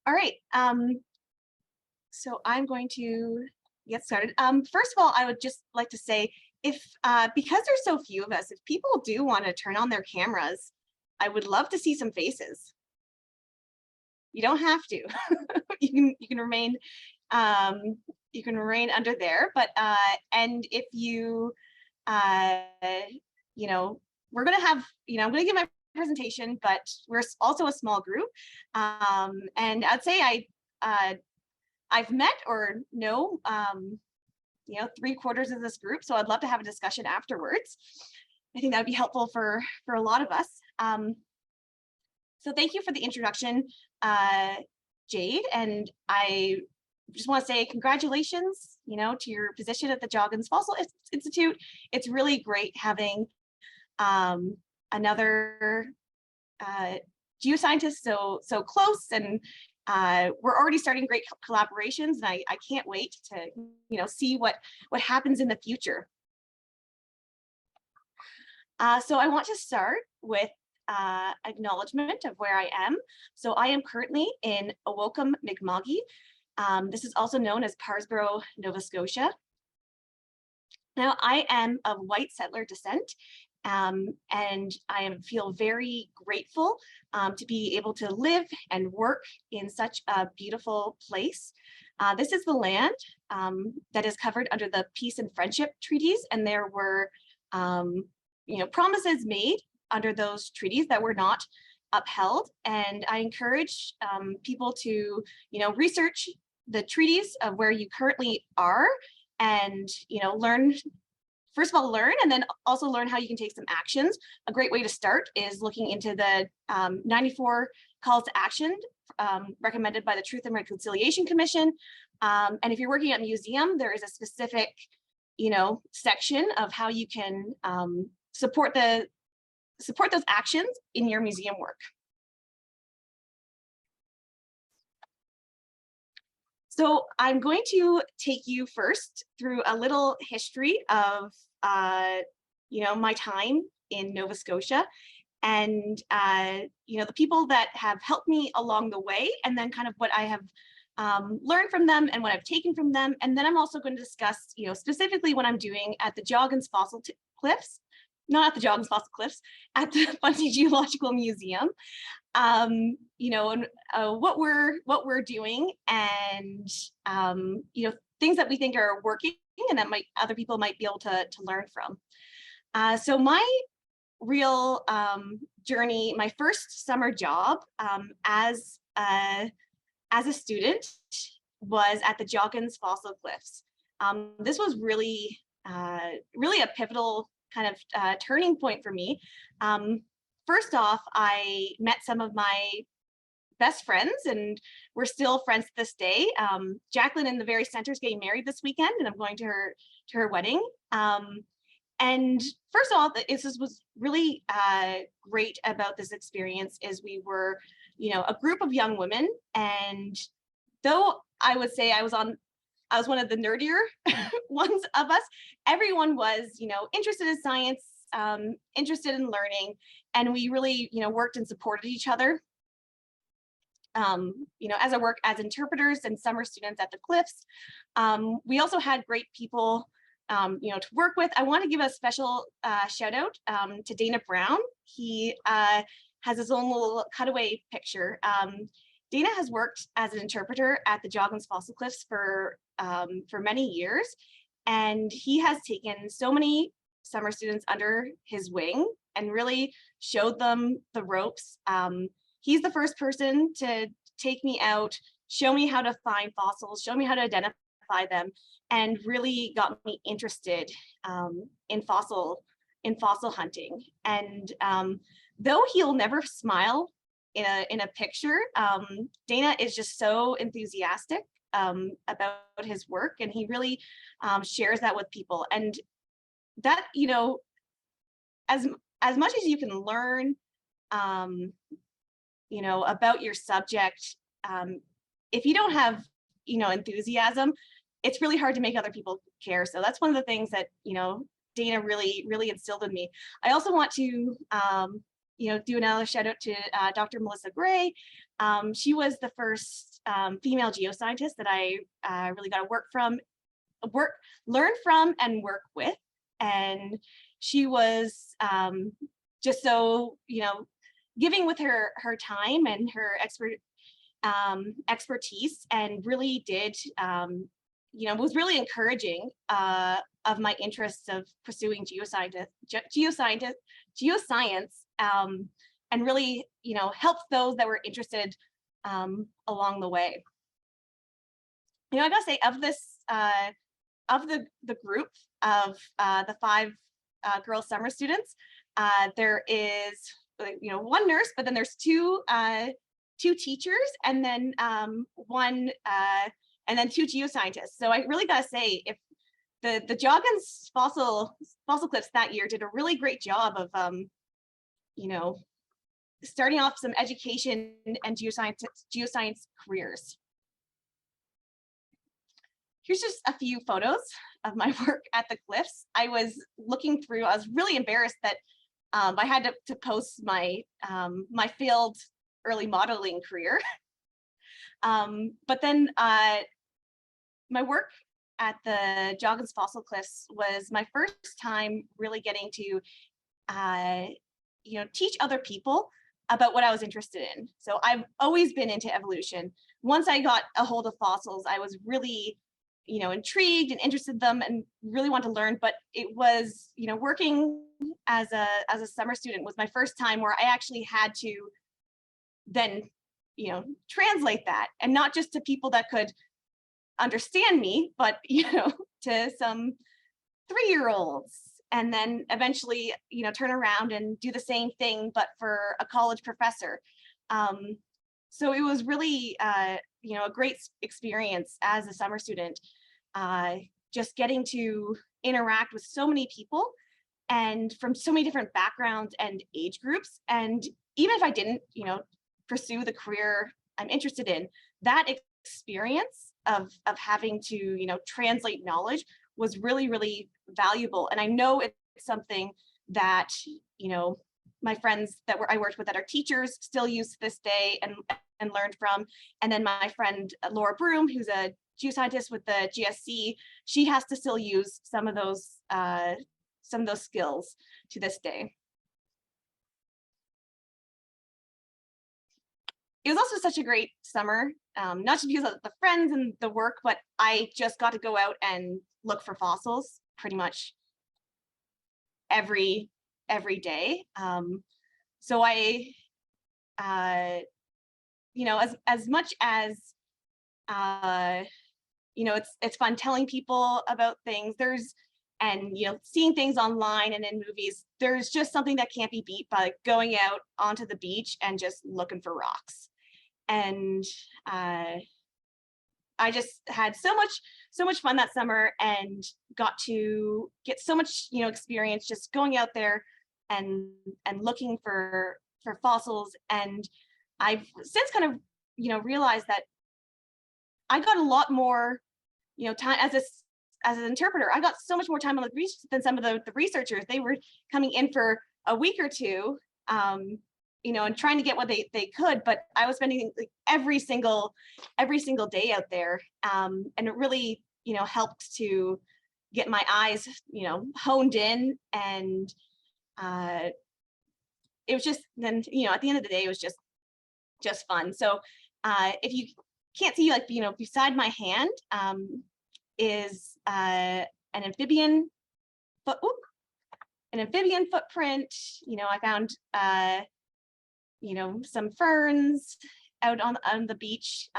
All right. So I'm going to get started. First of all, I would just like to say, if because there's so few of us, if people do want to turn on their cameras, I would love to see some faces. You don't have to. You can remain under there. But and if you you know, we're gonna have, I'm gonna give my presentation, but we're also a small group. And I'd say I've met or know, 3/4 of this group, so I'd love to have a discussion afterwards. I think that would be helpful for a lot of us. So thank you for the introduction, Jade, and I just want to say congratulations, to your position at the Joggins Fossil Institute. It's really great having another geoscientist so close, and we're already starting great collaborations, and I can't wait to see what happens in the future. So I want to start with acknowledgement of where I am. So I am currently in Awokum Mi'kma'ki. This is also known as Parsboro, Nova Scotia. Now, I am of white settler descent, and I feel very grateful to be able to live and work in such a beautiful place. This is the land that is covered under the Peace and Friendship Treaties, and there were promises made under those treaties that were not upheld. And I encourage people to research the treaties of where you currently are, and learn, first of all, and then also learn how you can take some actions. A great way to start is looking into the 94 calls to action recommended by the Truth and Reconciliation Commission. And if you're working at a museum, there is a specific section of how you can support those actions in your museum work. So I'm going to take you first through a little history of my time in Nova Scotia, and the people that have helped me along the way, and then kind of what I have learned from them and what I've taken from them. And then I'm also going to discuss specifically what I'm doing at the Joggins Fossil Cliffs, not at the Joggins Fossil Cliffs, at the Fundy Geological Museum. And what we're doing, and things that we think are working and that other people might be able to learn from. So my real journey, my first summer job as a student was at the Joggins Fossil Cliffs. This was really a pivotal kind of turning point for me. First off, I met some of my best friends, and we're still friends to this day. Jacqueline in the very center is getting married this weekend, and I'm going to her wedding. And first of all, this was really great about this experience is we were, a group of young women, and though I would say I was one of the nerdier ones of us, everyone was, interested in science, interested in learning, and we really, worked and supported each other. As I work as interpreters and summer students at the Cliffs, we also had great people, to work with. I want to give a special shout out to Dana Brown. He has his own little cutaway picture. Dana has worked as an interpreter at the Joggins Fossil Cliffs for many years, and he has taken so many summer students under his wing and really showed them the ropes. He's the first person to take me out, show me how to find fossils, show me how to identify them, and really got me interested in fossil hunting. And though he'll never smile in a picture, Dana is just so enthusiastic about his work, and he really shares that with people. And that, as much as you can learn about your subject, if you don't have enthusiasm, it's really hard to make other people care. So that's one of the things that Dana really instilled in me. I also want to do another shout out to Dr. Melissa Gray. She was the first female geoscientist that I really got to learn from and work with. And she was just so, giving with her time and her expertise, and really did, was really encouraging of my interests of pursuing geoscience, and really, helped those that were interested along the way. I gotta say, of this, of the group of the 5 girl summer students, there is, one nurse, but then there's 2 teachers, and then 1, and then 2 geoscientists. So I really gotta say, if the Joggins fossil cliffs that year did a really great job of, starting off some education and geoscience careers. Here's just a few photos of my work at the cliffs. I was looking through, I was really embarrassed that I had to post my my failed early modeling career. But then my work at the Joggins Fossil Cliffs was my first time really getting to teach other people about what I was interested in. So I've always been into evolution. Once I got a hold of fossils, I was really intrigued and interested in them and really want to learn. But it was, working as a summer student was my first time where I actually had to then, translate that, and not just to people that could understand me, but, to some 3-year-olds, and then eventually, turn around and do the same thing, but for a college professor. So it was really, a great experience as a summer student, just getting to interact with so many people and from so many different backgrounds and age groups. And even if I didn't, pursue the career I'm interested in, that experience of having to, translate knowledge was really, really valuable. And I know it's something that, my friends that I worked with that are teachers still use to this day and learned from. And then my friend Laura Broom, who's a geoscientist with the GSC, she has to still use some of those skills to this day. It was also such a great summer, not just because of the friends and the work, but I just got to go out and look for fossils pretty much every day. So I, as much as, it's fun telling people about things, and seeing things online and in movies, there's just something that can't be beat by going out onto the beach and just looking for rocks. And I just had so much fun that summer, and got to get so much experience just going out there and looking for fossils. And I've since kind of realized that I got a lot more time as an interpreter. I got so much more time on the beach than some of the researchers. They were coming in for a week or two, and trying to get what they could, but I was spending like every single day out there, and it really helped to get my eyes honed in. And it was just then at the end of the day, it was just fun. So if you can't see, like, beside my hand is an amphibian footprint. I found some ferns out on the beach.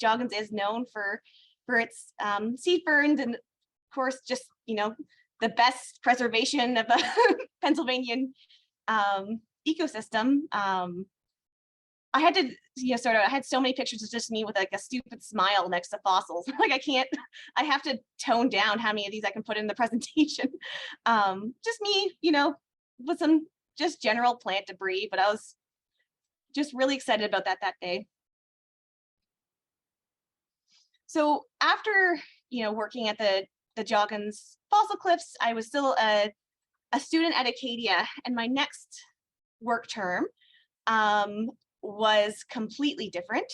Joggins is known for its seed ferns, and of course just the best preservation of a Pennsylvanian ecosystem. I had to I had so many pictures of just me with like a stupid smile next to fossils. Like I have to tone down how many of these I can put in the presentation. Just me, with some just general plant debris, but I was just really excited about that day. So after working at the Joggins Fossil Cliffs, I was still a student at Acadia, and my next work term was completely different.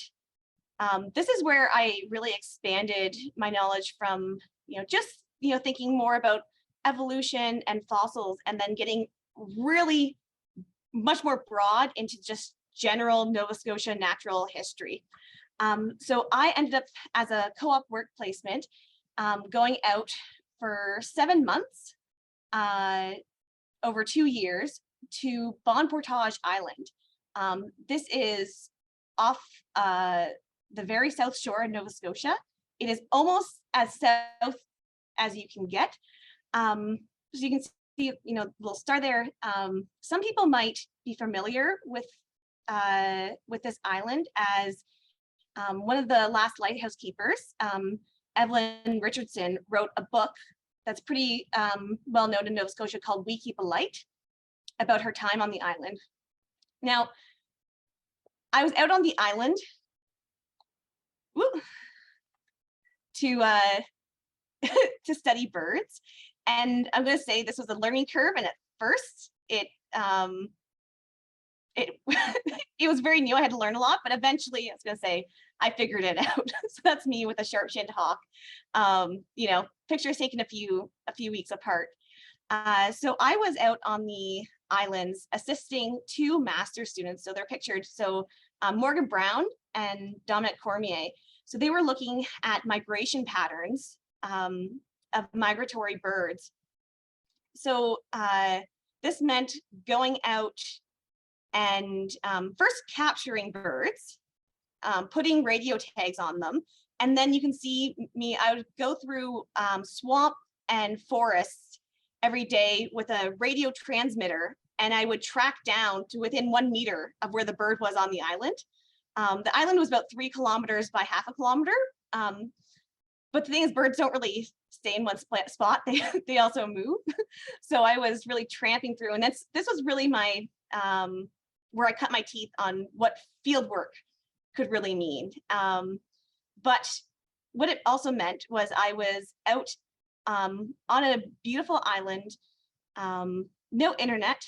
This is where I really expanded my knowledge from, just, thinking more about evolution and fossils, and then getting really much more broad into just general Nova Scotia natural history. So I ended up as a co-op work placement, going out for 7 months, over 2 years, to Bon Portage Island. This is off the very south shore of Nova Scotia. It is almost as south as you can get. So you can see, we'll start there. Some people might be familiar with this island as one of the last lighthouse keepers, Evelyn Richardson, wrote a book that's pretty well known in Nova Scotia called We Keep a Light, about her time on the island. Now, I was out on the island to study birds, and I'm going to say this was a learning curve. And at first, it it was very new. I had to learn a lot, but eventually, I was going to say, I figured it out. So that's me with a sharp-shinned hawk. Pictures taken a few weeks apart. So I was out on the islands assisting 2 master students. So they're pictured. So Morgan Brown and Dominic Cormier. So they were looking at migration patterns of migratory birds. So this meant going out and first capturing birds, putting radio tags on them. And then you can see me, I would go through swamp and forests every day with a radio transmitter, and I would track down to within 1 meter of where the bird was on the island. The island was about 3 kilometers by half a kilometer. But the thing is, birds don't really stay in one spot. They also move. So I was really tramping through, and this was really my where I cut my teeth on what field work could really mean. But what it also meant was I was out on a beautiful island, no internet,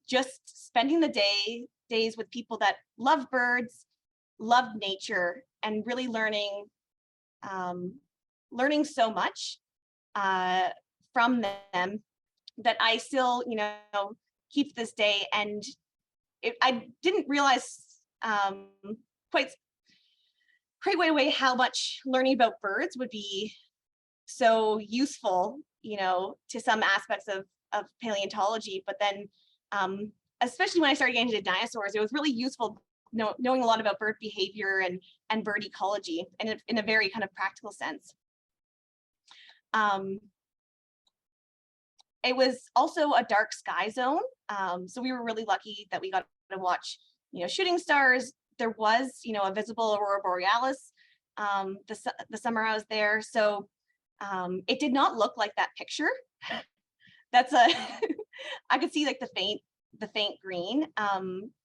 just spending the days with people that love birds, love nature, and really learning so much from them that I still, keep this day. And I didn't realize quite right away how much learning about birds would be so useful, to some aspects of paleontology. But then, especially when I started getting into dinosaurs, it was really useful knowing a lot about bird behavior and bird ecology, and in a very kind of practical sense. It was also a dark sky zone, so we were really lucky that we got to watch, shooting stars. There was, a visible aurora borealis the summer I was there, so it did not look like that picture. That's I could see like the faint green,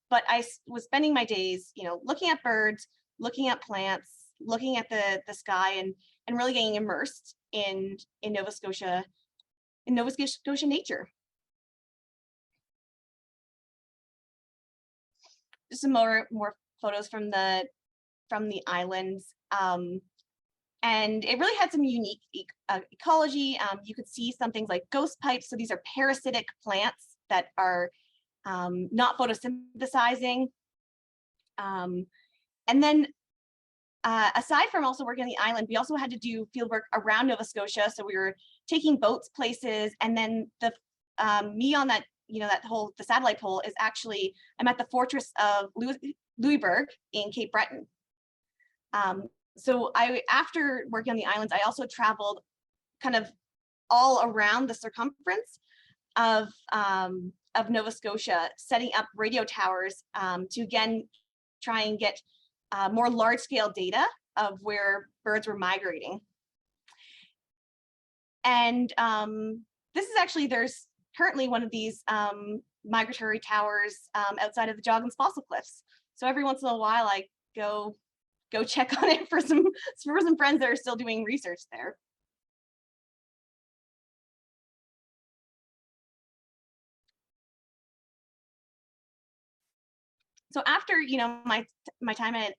but I was spending my days, looking at birds, looking at plants, looking at the sky, and really getting immersed in Nova Scotia nature. Just some more photos from the islands, and it really had some unique ecology. You could see some things like ghost pipes. So these are parasitic plants that are not photosynthesizing. And then aside from also working on the island, we also had to do field work around Nova Scotia. So we were taking boats places, and then me on that, the satellite pole is actually, I'm at the fortress of Louisbourg in Cape Breton. So after working on the islands, I also traveled kind of all around the circumference of Nova Scotia, setting up radio towers to again try and get more large-scale data of where birds were migrating. And this is actually, there's currently one of these migratory towers outside of the Joggins fossil cliffs. So every once in a while, I go check on it for some friends that are still doing research there. So after, my time at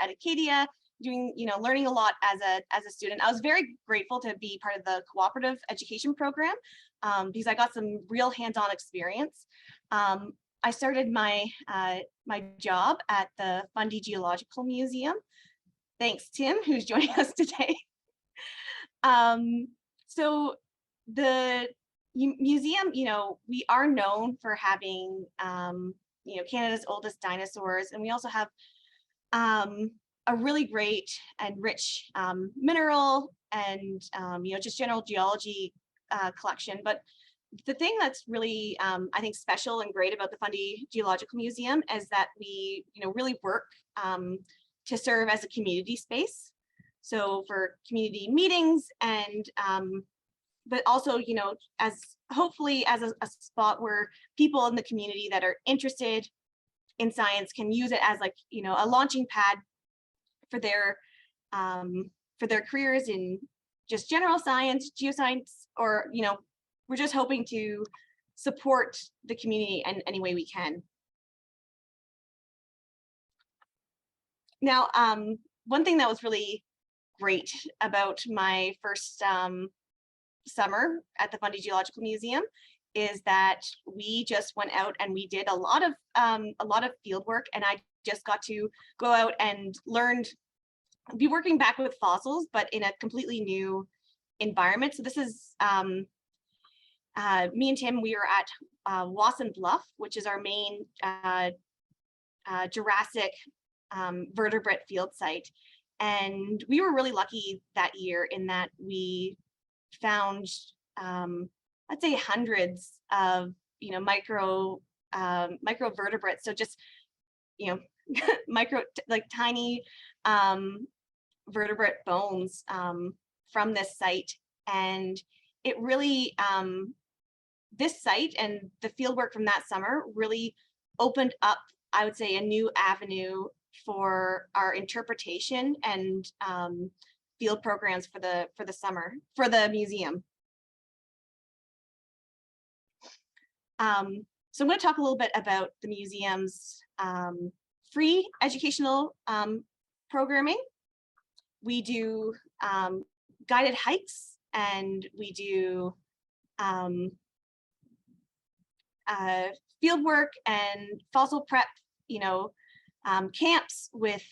Acadia, doing, learning a lot as a student, I was very grateful to be part of the cooperative education program, because I got some real hands-on experience. I started my my job at the Fundy Geological Museum. Thanks, Tim, who's joining us today. So the museum, we are known for having, Canada's oldest dinosaurs, and we also have a really great and rich mineral and, just general geology collection. But the thing that's really, I think, special and great about the Fundy Geological Museum is that we, really work to serve as a community space. So for community meetings and, but also, as hopefully as a spot where people in the community that are interested in science can use it as like, a launching pad for their careers in just general science, geoscience, or, we're just hoping to support the community in any way we can. Now, one thing that was really great about my first summer at the Fundy Geological Museum is that we just went out and we did a lot of field work, and I just got to go out and be working back with fossils, but in a completely new environment. So this is me and Tim. We were at Wasson Bluff, which is our main Jurassic vertebrate field site, and we were really lucky that year in that we found, I'd say, hundreds of micro vertebrates. So just micro, like tiny vertebrate bones from this site, and it really this site and the field work from that summer really opened up, I would say, a new avenue for our interpretation and field programs for the summer for the museum. So I'm going to talk a little bit about the museum's free educational programming. We do guided hikes, and we do field work and fossil prep, camps with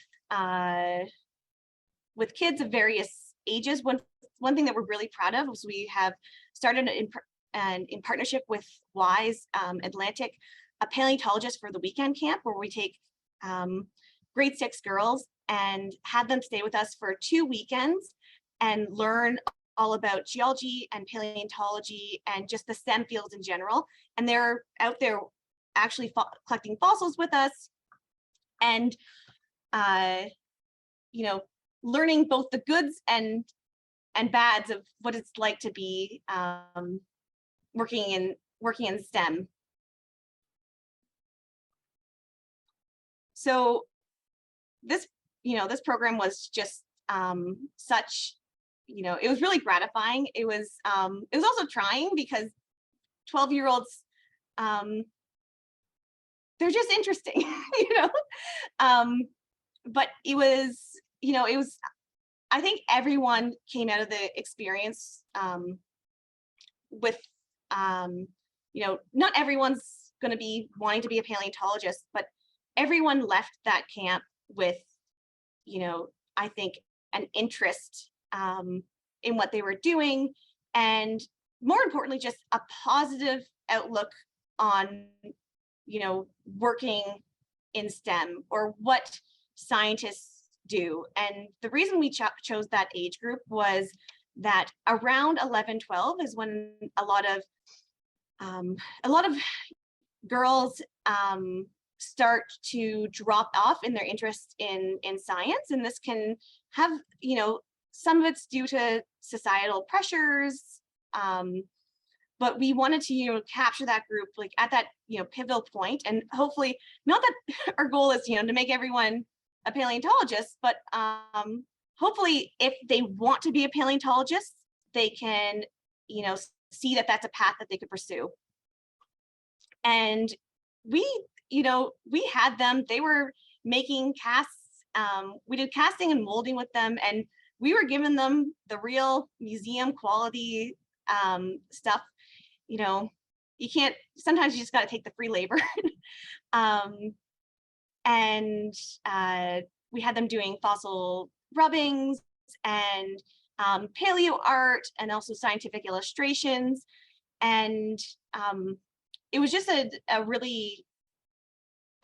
kids of various ages. One thing that we're really proud of is we have started in partnership with WISE Atlantic, a paleontologist for the weekend camp, where we take grade 6 girls and have them stay with us for 2 weekends and learn all about geology and paleontology and just the STEM fields in general. And they're out there actually collecting fossils with us and, learning both the goods and bads of what it's like to be working in STEM. So this program was just such, it was really gratifying. It was also trying because 12-year-olds, they're just interesting, but it was, I think everyone came out of the experience with, not everyone's going to be wanting to be a paleontologist, but everyone left that camp with, I think, an interest in what they were doing, and more importantly, just a positive outlook on, working in STEM or what scientists do. And the reason we chose that age group was that around 11, 12 is when a lot of girls start to drop off in their interest in science, and this can have, some of it's due to societal pressures, but we wanted to capture that group like at that pivotal point, and hopefully, not that our goal is to make everyone a paleontologist, but hopefully if they want to be a paleontologist, they can see that that's a path that they could pursue. And we you know, we had them, they were making casts. We did casting and molding with them, and we were giving them the real museum quality stuff. You know, you can't, sometimes you just got to take the free labor. um, and we had them doing fossil rubbings and paleo art and also scientific illustrations. And it was just a really,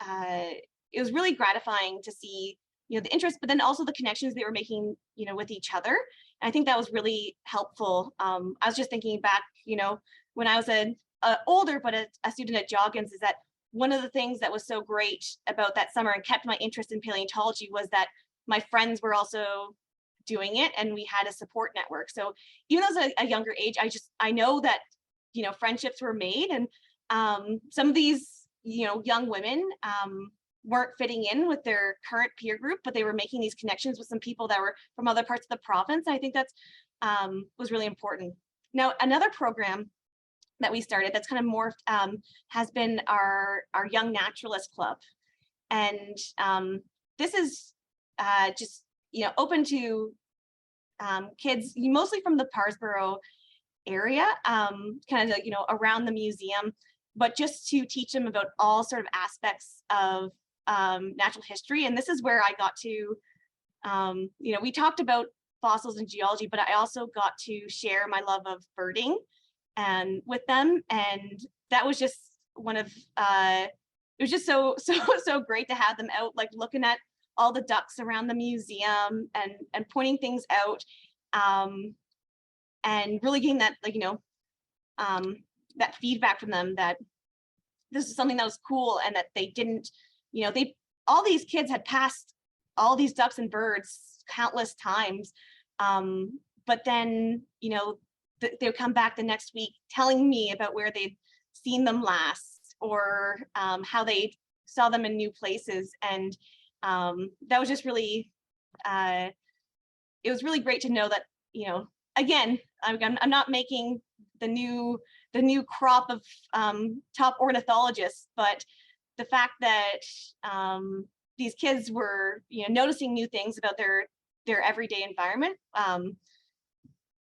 it was really gratifying to see, you know, the interest, but then also the connections they were making, you know, with each other. And I think that was really helpful. I was just thinking back, you know, when I was a older, but a student at Joggins, is that one of the things that was so great about that summer and kept my interest in paleontology was that my friends were also doing it, and we had a support network. So even though as a younger age, I know that, you know, friendships were made, and some of these, you know, young women weren't fitting in with their current peer group, but they were making these connections with some people that were from other parts of the province. And I think that's was really important. Now, another program that we started that's kind of morphed has been our Young Naturalist Club. And this is just, you know, open to kids, mostly from the Parsboro area, kind of, you know, around the museum, but just to teach them about all sort of aspects of natural history. And this is where I got to, you know, we talked about fossils and geology, but I also got to share my love of birding and with them. And that was just one of, it was just so great to have them out, like looking at all the ducks around the museum and pointing things out, and really getting that, like, you know, that feedback from them that this is something that was cool, and that they didn't, you know, all these kids had passed all these ducks and birds countless times, but then, you know, they would come back the next week telling me about where they'd seen them last, or how they saw them in new places. And that was just really, it was really great to know that, you know, again, I'm not making the new crop of top ornithologists, but the fact that these kids were, you know, noticing new things about their everyday environment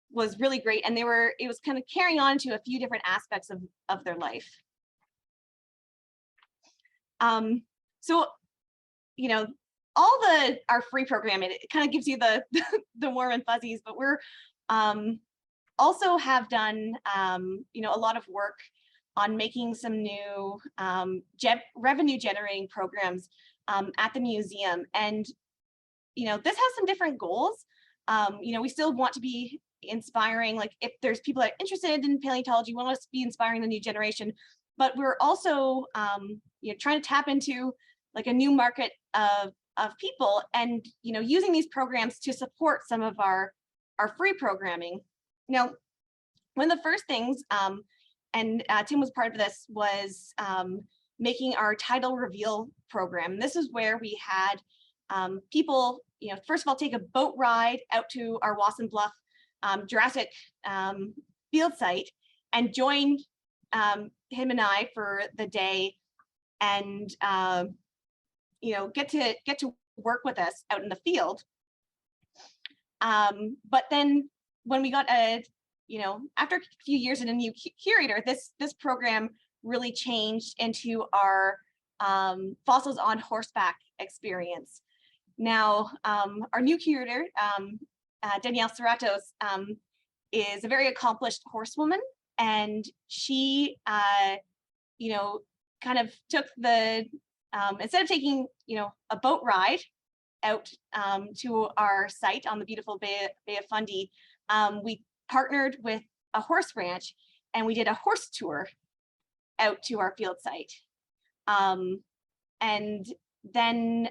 was really great. And it was kind of carrying on to a few different aspects of their life. So, you know, all our free programming, it kind of gives you the the warm and fuzzies, but we're also have done, you know, a lot of work on making some new revenue generating programs at the museum. And, you know, this has some different goals. You know, we still want to be inspiring, like if there's people that are interested in paleontology, we want us to be inspiring the new generation, but we're also, you know, trying to tap into like a new market of people, and, you know, using these programs to support some of our free programming. Now, one of the first things, and Tim was part of this, was making our title reveal program. This is where we had people, you know, first of all, take a boat ride out to our Wasson Bluff Jurassic field site and join him and I for the day, and you know, get to work with us out in the field. But then when we got you know, after a few years in a new curator, this program really changed into our fossils on horseback experience. Now, our new curator, Danielle Serratos, is a very accomplished horsewoman, and she, you know, kind of took the, instead of taking, you know, a boat ride out to our site on the beautiful Bay of Fundy, we partnered with a horse ranch, and we did a horse tour out to our field site. And then,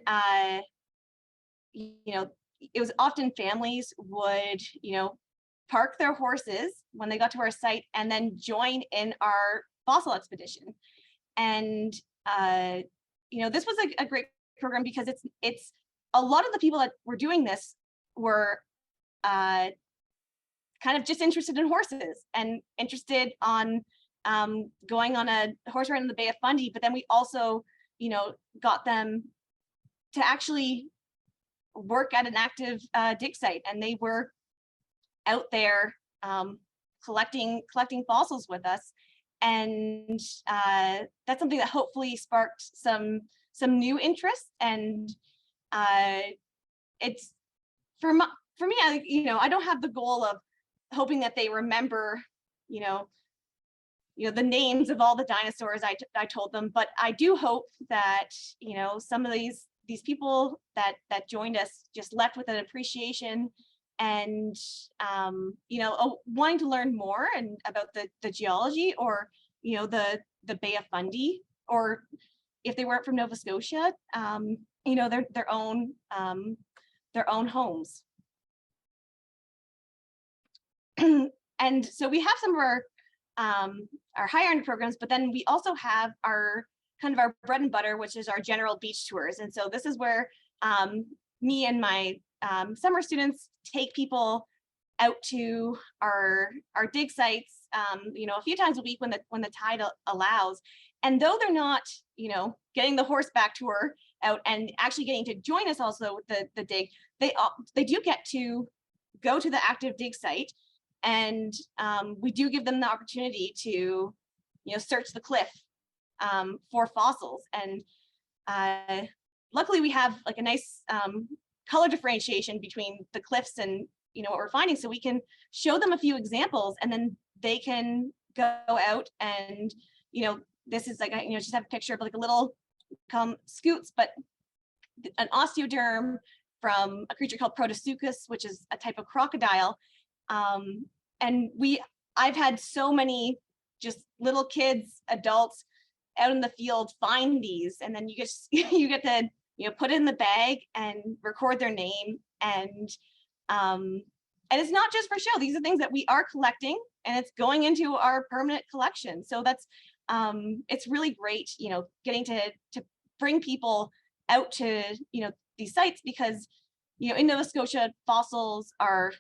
you know, it was often families would, you know, park their horses when they got to our site and then join in our fossil expedition. And, you know, this was a great program because it's a lot of the people that were doing this were kind of just interested in horses and interested on going on a horse ride in the Bay of Fundy. But then we also got them to actually work at an active dig site, and they were out there collecting fossils with us. And that's something that hopefully sparked some new interest. And it's for me, I don't have the goal of hoping that they remember, the names of all the dinosaurs I told them, but I do hope that, some of these people that joined us just left with an appreciation and, wanting to learn more and about the geology, or, the Bay of Fundy, or if they weren't from Nova Scotia, their own homes. And so we have some of our higher end programs, but then we also have our kind of our bread and butter, which is our general beach tours. And so this is where me and my summer students take people out to our dig sites, a few times a week when the tide allows. And though they're not, getting the horseback tour out and actually getting to join us also with the dig, they do get to go to the active dig site. And we do give them the opportunity to, search the cliff for fossils. And luckily we have like a nice color differentiation between the cliffs and, what we're finding. So we can show them a few examples, and then they can go out and, this is like, just have a picture of like a little scoots, but an osteoderm from a creature called Protosuchus, which is a type of crocodile. And I've had so many just little kids, adults out in the field find these, and then you get to put it in the bag and record their name. And it's not just for show. These are things that we are collecting, and it's going into our permanent collection. So that's it's really great, getting to bring people out to these sites, because in Nova Scotia, fossils are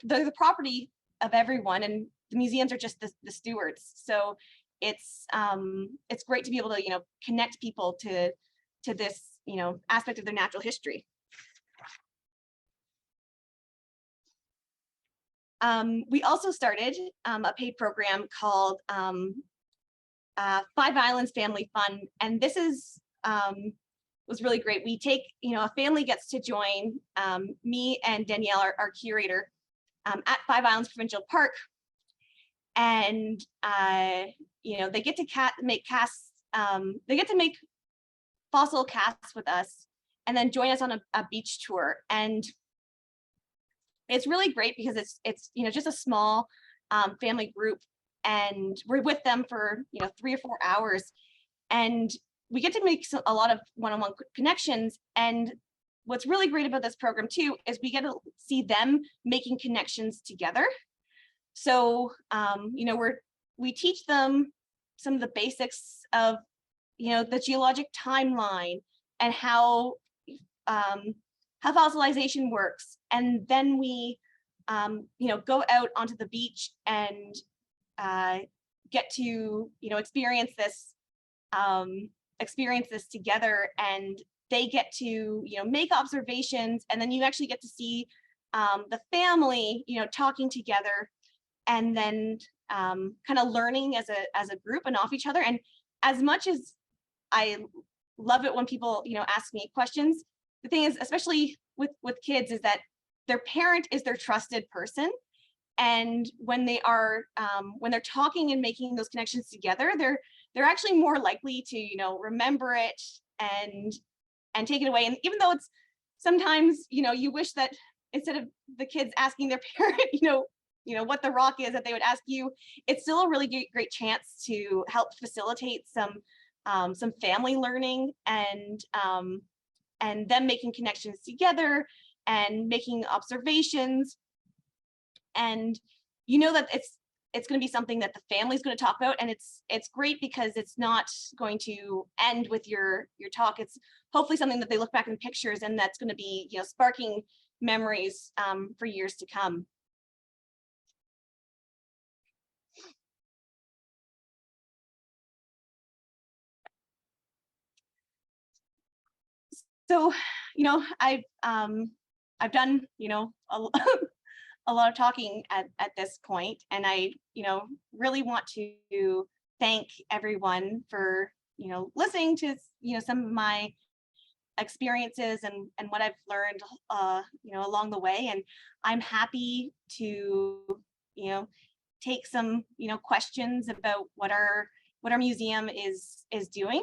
they're the property of everyone, and the museums are just the stewards. So it's great to be able to connect people to this aspect of their natural history. We also started a paid program called 5 Islands Family Fun, and this is was really great. We take, a family gets to join me and Danielle, our curator, at 5 Islands Provincial Park, and they get to make casts. They get to make fossil casts with us, and then join us on a beach tour. And it's really great because it's just a small family group, and we're with them for 3 or 4 hours, and we get to make a lot of one-on-one connections. And what's really great about this program too is we get to see them making connections together. So we teach them some of the basics of the geologic timeline and how fossilization works, and then we go out onto the beach and get to experience this together, and they get to make observations, and then you actually get to see the family talking together, and then kind of learning as a group and off each other. And as much as I love it when people ask me questions, the thing is, especially with kids, is that their parent is their trusted person, and when they're talking and making those connections together, they're actually more likely to remember it and take it away. And even though it's sometimes you wish that instead of the kids asking their parent what the rock is, that they would ask you, it's still a really great chance to help facilitate some family learning, and them making connections together and making observations. And that it's going to be something that the family's going to talk about, and it's great because it's not going to end with your talk. It's hopefully something that they look back in pictures, and that's going to be sparking memories for years to come. So, I've done, a lot of talking at this point, and I, really want to thank everyone for, listening to, some of my experiences and what I've learned, along the way. And I'm happy to, you know, take some, questions about what our museum is doing.